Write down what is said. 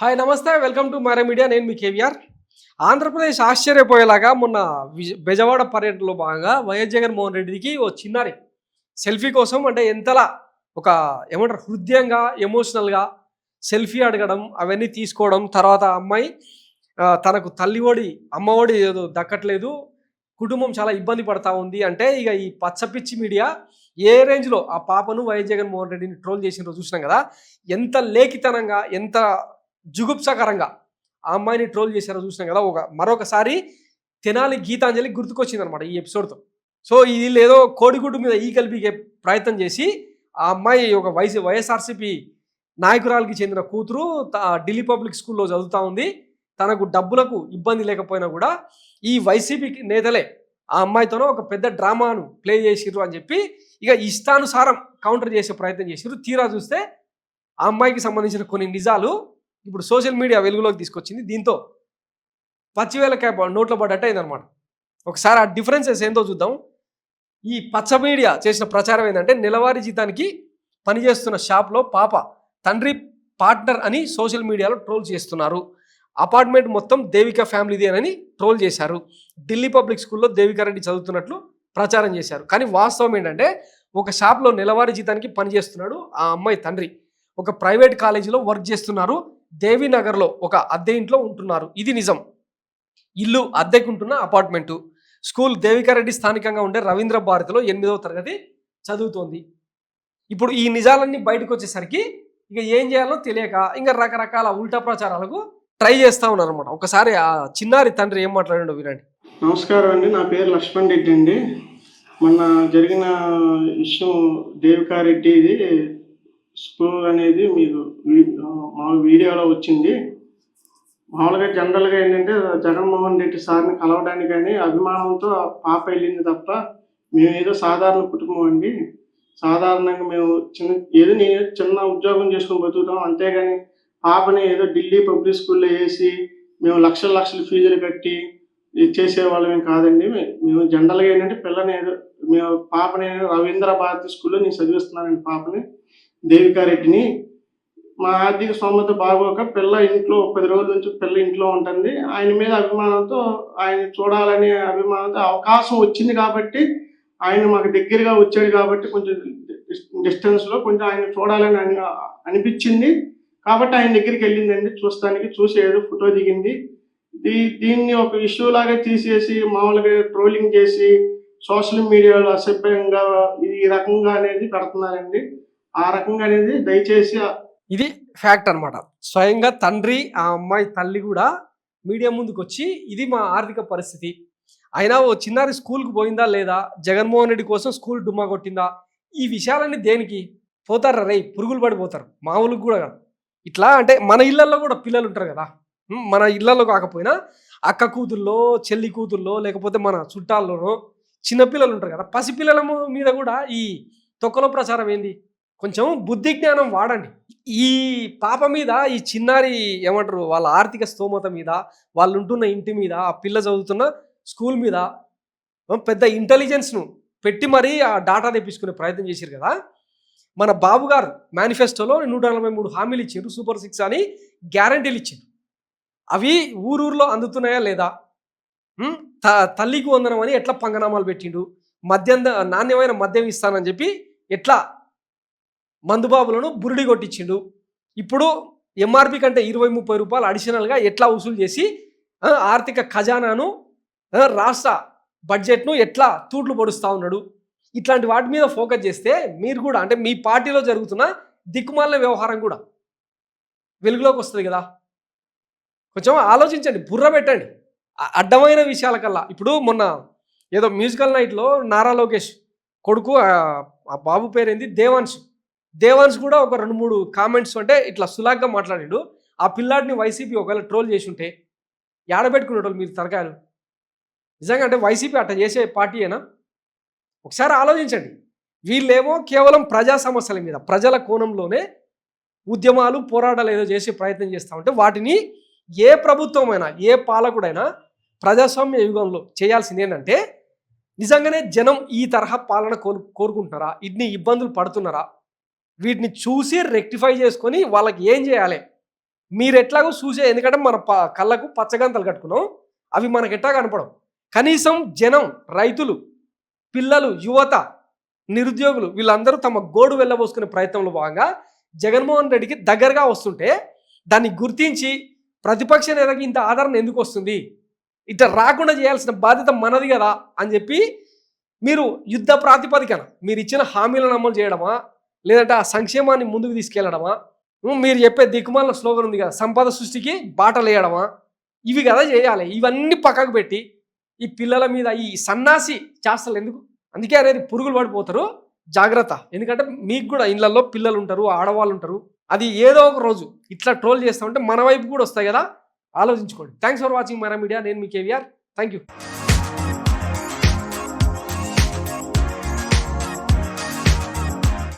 Hi నమస్తే welcome to మరే media. నేను మీ కేవీఆర్. ఆంధ్రప్రదేశ్ ఆశ్చర్యపోయేలాగా మొన్న బెజవాడ పర్యటనలో భాగంగా వైఎస్ జగన్మోహన్ రెడ్డికి ఓ చిన్నారి సెల్ఫీ కోసం అంటే ఎంతలా ఒక ఏమంటారు హృదయంగా ఎమోషనల్గా సెల్ఫీ అడగడం అవన్నీ తీసుకోవడం తర్వాత అమ్మాయి తనకు తల్లి ఒడి అమ్మ ఒడి ఏదో దక్కట్లేదు, కుటుంబం చాలా ఇబ్బంది పడతా ఉంది అంటే ఇక ఈ పచ్చపిచ్చి మీడియా ఏ రేంజ్లో ఆ పాపను వైఎస్ జగన్మోహన్ రెడ్డిని ట్రోల్ చేసినారో చూసినాం కదా. ఎంత లేఖితనంగా ఎంత జుగుప్సకరంగా ఆ అమ్మాయిని ట్రోల్ చేశారో చూసినాం కదా. మరొకసారి తెనాలి గీతాంజలి గుర్తుకొచ్చిందనమాట ఈ ఎపిసోడ్తో. సో వీళ్ళు ఏదో కోడిగుడ్డు మీద ఈకలు బీగే ప్రయత్నం చేసి ఆ అమ్మాయి ఒక వైఎస్ఆర్సీపీ నాయకురాలకి చెందిన కూతురు ఢిల్లీ పబ్లిక్ స్కూల్లో చదువుతూ ఉంది. తనకు డబ్బులకు ఇబ్బంది లేకపోయినా కూడా ఈ వైసీపీ నేతలే ఆ అమ్మాయితోనో ఒక పెద్ద డ్రామాను ప్లే చేసిర్రు అని చెప్పి ఇక ఇష్టానుసారం కౌంటర్ చేసే ప్రయత్నం చేసిర్రు. తీరా చూస్తే ఆ అమ్మాయికి సంబంధించిన కొన్ని నిజాలు ఇప్పుడు సోషల్ మీడియా వెలుగులోకి తీసుకొచ్చింది. దీంతో పచ్చివేల క్యాప్ నోట్లో పడ్డట్టు అయిందనమాట. ఒకసారి ఆ డిఫరెన్సెస్ ఏందో చూద్దాం. ఈ పచ్చ మీడియా చేసిన ప్రచారం ఏంటంటే నెలవారీ జీతానికి పనిచేస్తున్న షాప్లో పాప తండ్రి పార్ట్నర్ అని సోషల్ మీడియాలో ట్రోల్ చేస్తున్నారు. అపార్ట్మెంట్ మొత్తం దేవిక ఫ్యామిలీది అని ట్రోల్ చేశారు. ఢిల్లీ పబ్లిక్ స్కూల్లో దేవికా రెడ్డి చదువుతున్నట్లు ప్రచారం చేశారు. కానీ వాస్తవం ఏంటంటే ఒక షాప్లో నెలవారీ జీతానికి పనిచేస్తున్నాడు ఆ అమ్మాయి తండ్రి. ఒక ప్రైవేట్ కాలేజీలో వర్క్ చేస్తున్నారు. దేవీనగర్లో ఒక అద్దె ఇంట్లో ఉంటున్నారు. ఇది నిజం. ఇల్లు అద్దెకుంటున్న అపార్ట్మెంటు. స్కూల్ దేవికారెడ్డి స్థానికంగా ఉండే రవీంద్ర భారతిలో 8వ తరగతి చదువుతోంది. ఇప్పుడు ఈ నిజాలన్నీ బయటకు వచ్చేసరికి ఇక ఏం చేయాలో తెలియక ఇంకా రకరకాల ఉల్టా ప్రచారాలకు ట్రై చేస్తూ ఉన్నారు అనమాట. ఒకసారి ఆ చిన్నారి తండ్రి ఏం మాట్లాడాడో వినండి. నమస్కారం అండి, నా పేరు లక్ష్మణ్ రెడ్డి అండి. మొన్న జరిగిన విషయం దేవికారెడ్డిది స్కూల్ అనేది మీరు మా వీడియోలో వచ్చింది. మామూలుగా జనరల్గా ఏంటంటే జగన్మోహన్ రెడ్డి సార్ని కలవడానికి కానీ అభిమానంతో పాప వెళ్ళింది తప్ప మేమేదో సాధారణ కుటుంబం అండి. సాధారణంగా మేము నేను చిన్న ఉద్యోగం చేసుకుని బతుకుతాం, అంతేగాని పాపని ఏదో ఢిల్లీ పబ్లిక్ స్కూల్లో వేసి మేము లక్షల ఫీజులు కట్టి చేసేవాళ్ళమేం కాదండి. మేము జనరల్గా ఏంటంటే పిల్లని ఏదో మేము పాపని రవీంద్ర భారతి స్కూల్లో నేను చదివిస్తున్నానండి పాపని దేవికారెడ్డిని. మా ఆర్థిక స్తోమత బాగోక పిల్ల ఇంట్లో 10 రోజుల నుంచి పిల్ల ఇంట్లో ఉంటుంది. ఆయన మీద అభిమానంతో ఆయన చూడాలనే అభిమానంతో అవకాశం వచ్చింది కాబట్టి ఆయన మాకు దగ్గరగా వచ్చాడు కాబట్టి కొంచెం డిస్టెన్స్లో కొంచెం ఆయన చూడాలని అనిపించింది కాబట్టి ఆయన దగ్గరికి వెళ్ళిందండి చూస్తానికి. చూసి ఏదో ఫోటో దిగింది. దీన్ని ఒక ఇష్యూ లాగా తీసేసి మామూలుగా ట్రోలింగ్ చేసి సోషల్ మీడియాలో అసభ్యంగా ఈ రకంగా అనేది పెడుతున్నారండి. ఆ రకంగా అనేది దయచేసి ఇది ఫ్యాక్ట్ అనమాట. స్వయంగా తండ్రి ఆ అమ్మాయి తల్లి కూడా మీడియా ముందుకు వచ్చి ఇది మా ఆర్థిక పరిస్థితి, అయినా ఓ చిన్నారి స్కూల్కి పోయిందా లేదా, జగన్మోహన్ రెడ్డి కోసం స్కూల్ డుమ్మా కొట్టిందా, ఈ విషయాలన్నీ దేనికి పోతారు రే, పురుగులు పడిపోతారు. మామూలుగా కూడా కాదు. ఇట్లా అంటే మన ఇళ్లలో కూడా పిల్లలు ఉంటారు కదా. మన ఇళ్లలో కాకపోయినా అక్క కూతుల్లో చెల్లి కూతుల్లో లేకపోతే మన చుట్టాల్లోనో చిన్నపిల్లలు ఉంటారు కదా. పసిపిల్లల మీద కూడా ఈ తొక్కలో ప్రచారం ఏంది? కొంచెం బుద్ధి జ్ఞానం వాడండి. ఈ పాప మీద ఈ చిన్నారి ఏమంటారు వాళ్ళ ఆర్థిక స్తోమత మీద, వాళ్ళు ఉంటున్న ఇంటి మీద, ఆ పిల్ల చదువుతున్న స్కూల్ మీద పెద్ద ఇంటెలిజెన్స్ను పెట్టి మరీ ఆ డాటా తెప్పించుకునే ప్రయత్నం చేశారు కదా. మన బాబు గారు మేనిఫెస్టోలో 143 హామీలు ఇచ్చారు, సూపర్ 6 అని గ్యారంటీలు ఇచ్చారు. అవి ఊరూరులో అందుతున్నాయా లేదా? తల్లికి వందనం అని ఎట్లా పంగనామాలు పెట్టిండు, నాణ్యమైన మద్యం ఇస్తానని చెప్పి ఎట్లా మందుబాబులను బురిడి కొట్టించిండు. ఇప్పుడు ఎంఆర్పి కంటే 20-30 రూపాయలు అడిషనల్గా ఎట్లా వసూలు చేసి ఆర్థిక ఖజానాను రాష్ట్ర బడ్జెట్ను ఎట్లా తూట్లు పొడుస్తూ ఉన్నాడు. ఇట్లాంటి వాటి మీద ఫోకస్ చేస్తే మీరు కూడా అంటే మీ పార్టీలో జరుగుతున్న దిక్కుమాలిన వ్యవహారం కూడా వెలుగులోకి వస్తుంది కదా. కొంచెం ఆలోచించండి, బుర్ర పెట్టండి అడ్డమైన విషయాల కల్లా. ఇప్పుడు మొన్న ఏదో మ్యూజికల్ నైట్లో నారా లోకేష్ కొడుకు ఆ బాబు పేరేంది దేవాన్స్ కూడా ఒక 2-3 కామెంట్స్ అంటే ఇట్లా సులాగ్గా మాట్లాడాడు. ఆ పిల్లాడిని వైసీపీ ఒకవేళ ట్రోల్ చేసి ఉంటే ఏడబెట్టుకునేటోళ్ళు మీరు తరకాయలు. నిజంగా అంటే వైసీపీ అట్లా చేసే పార్టీయేనా? ఒకసారి ఆలోచించండి. వీళ్ళేమో కేవలం ప్రజా సమస్యల మీద ప్రజల కోణంలోనే ఉద్యమాలు పోరాటాలు ఏదో చేసే ప్రయత్నం చేస్తూ ఉంటే వాటిని ఏ ప్రభుత్వమైనా ఏ పాలకుడైనా ప్రజాస్వామ్య యుగంలో చేయాల్సింది ఏంటంటే నిజంగానే జనం ఈ తరహా పాలన కోరుకుంటున్నారా, ఇన్ని ఇబ్బందులు పడుతున్నారా, వీటిని చూసి రెక్టిఫై చేసుకొని వాళ్ళకి ఏం చేయాలి, మీరు ఎట్లాగో చూసే, ఎందుకంటే మన కళ్ళకు పచ్చగంతలు కట్టుకున్నాం, అవి మనకు ఎట్టా కనపడవు. కనీసం జనం, రైతులు, పిల్లలు, యువత, నిరుద్యోగులు వీళ్ళందరూ తమ గోడు వెళ్ళబోసుకునే ప్రయత్నంలో భాగంగా జగన్మోహన్ రెడ్డికి దగ్గరగా వస్తుంటే దాన్ని గుర్తించి ప్రతిపక్ష నేతకి ఇంత ఆదరణ ఎందుకు వస్తుంది, ఇట్లా రాకుండా చేయాల్సిన బాధ్యత మనది కదా అని చెప్పి మీరు యుద్ధ ప్రాతిపదికన మీరు ఇచ్చిన హామీలను అమలు చేయడమా, లేదంటే ఆ సంక్షేమాన్ని ముందుకు తీసుకెళ్లడమా, మీరు చెప్పే దిక్కుమాల స్లోగన్ ఉంది కదా సంపద సృష్టికి బాటలు వేయడమా, ఇవి కదా చేయాలి. ఇవన్నీ పక్కకు పెట్టి ఈ పిల్లల మీద ఈ సన్నాసి చేస్తలు ఎందుకు? అందుకే అనేది పురుగులు పడిపోతారు, జాగ్రత్త. ఎందుకంటే మీకు కూడా ఇళ్లలో పిల్లలు ఉంటారు, ఆడవాళ్ళు ఉంటారు. అది ఏదో ఒక రోజు ఇట్లా ట్రోల్ చేస్తామంటే మన వైపు కూడా వస్తాయి కదా, ఆలోచించుకోండి. Thanks for watching Mara media. నేను మీ కేవీఆర్. Thank you.